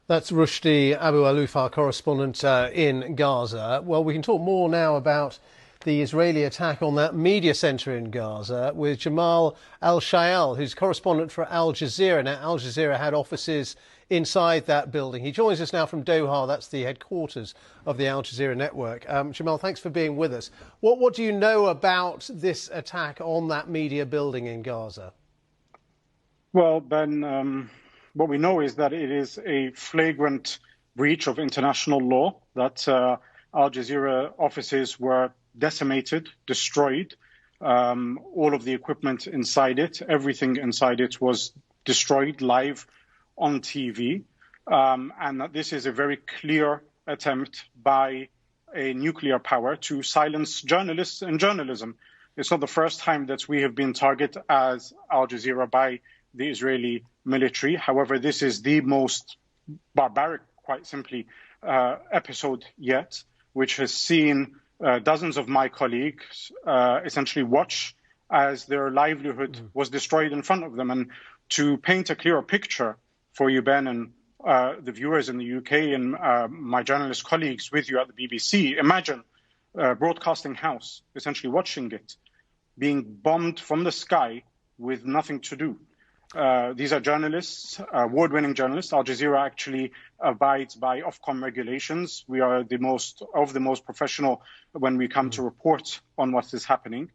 That's Rushdie Abu Alouf, our correspondent in Gaza. Well, we can talk more now about the Israeli attack on that media centre in Gaza with Jamal Al-Shayal, who's correspondent for Al Jazeera. Now, Al Jazeera had offices inside that building. He joins us now from Doha. That's the headquarters of the Al Jazeera network. Jamal, thanks for being with us. What do you know about this attack on that media building in Gaza? Well, Ben, what we know is that it is a flagrant breach of international law, that Al Jazeera offices were decimated, destroyed. All of the equipment inside it, everything inside it was destroyed live on TV. And that this is a very clear attempt by a nuclear power to silence journalists and journalism. It's not the first time that we have been targeted as Al Jazeera by the Israeli military. However, this is the most barbaric, quite simply, episode yet, which has seen dozens of my colleagues essentially watch as their livelihood was destroyed in front of them. And to paint a clearer picture for you, Ben, and the viewers in the UK and my journalist colleagues with you at the BBC, imagine a broadcasting house essentially watching it being bombed from the sky with nothing to do. These are journalists, award-winning journalists. Al Jazeera actually abides by Ofcom regulations. We are the most professional when we come to report on what is happening.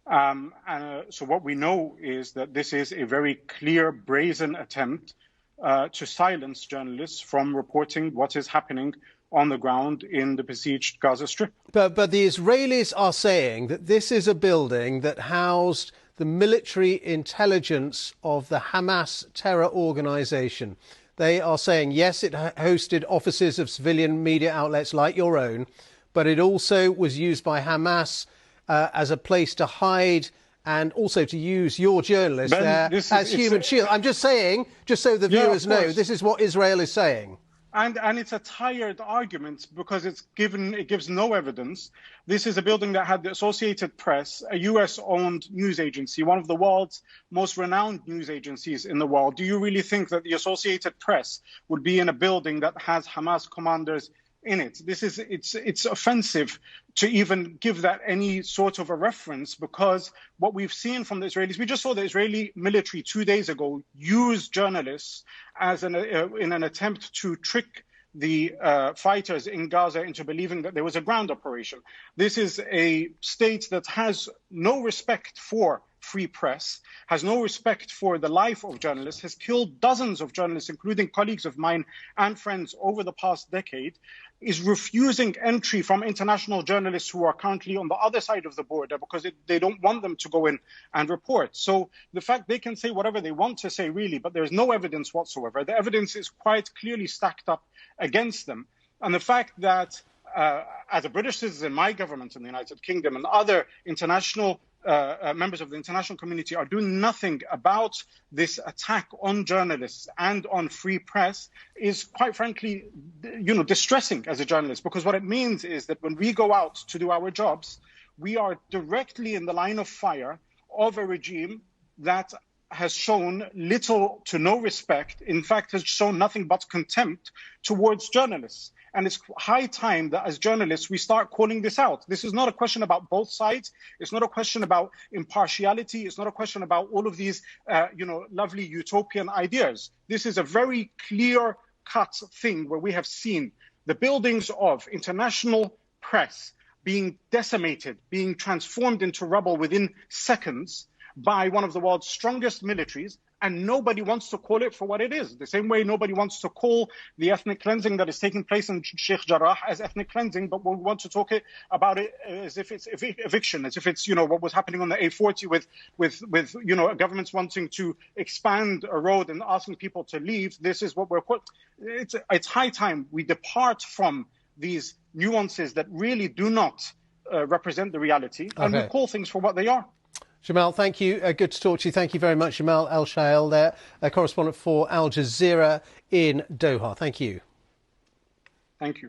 So what we know is that this is a very clear, brazen attempt to silence journalists from reporting what is happening on the ground in the besieged Gaza Strip. But the Israelis are saying that this is a building that housed the military intelligence of the Hamas terror organisation. They are saying, yes, it hosted offices of civilian media outlets like your own, but it also was used by Hamas as a place to hide and also to use your journalists there as human shield. I'm just saying, just so the viewers know, this is what Israel is saying. And it's a tired argument because it gives no evidence. This is a building that had the Associated Press, a US-owned news agency, one of the world's most renowned news agencies in the world. Do you really think that the Associated Press would be in a building that has Hamas commanders in it? It's offensive to even give that any sort of a reference, because what we've seen from the Israelis, we just saw the Israeli military 2 days ago use journalists as in an attempt to trick the fighters in Gaza into believing that there was a ground operation. This is a state that has no respect for free press, has no respect for the life of journalists, has killed dozens of journalists, including colleagues of mine and friends over the past decade, is refusing entry from international journalists who are currently on the other side of the border because they don't want them to go in and report. So the fact they can say whatever they want to say, really, but there's no evidence whatsoever. The evidence is quite clearly stacked up against them. And the fact that as a British citizen, my government in the United Kingdom and other international members of the international community are doing nothing about this attack on journalists and on free press is, quite frankly, distressing as a journalist, because what it means is that when we go out to do our jobs, we are directly in the line of fire of a regime that has shown little to no respect, in fact, has shown nothing but contempt towards journalists. And it's high time that as journalists, we start calling this out. This is not a question about both sides. It's not a question about impartiality. It's not a question about all of these, lovely utopian ideas. This is a very clear-cut thing where we have seen the buildings of international press being decimated, being transformed into rubble within seconds by one of the world's strongest militaries, and nobody wants to call it for what it is. The same way nobody wants to call the ethnic cleansing that is taking place in Sheikh Jarrah as ethnic cleansing, but we want to talk about it as if it's eviction, as if it's, what was happening on the A40 with governments wanting to expand a road and asking people to leave. This is what we're called. It's high time we depart from these nuances that really do not represent the reality, and we call things for what they are. Jamal, thank you. Good to talk to you. Thank you very much, Jamal Al-Shayal there, a correspondent for Al Jazeera in Doha. Thank you. Thank you.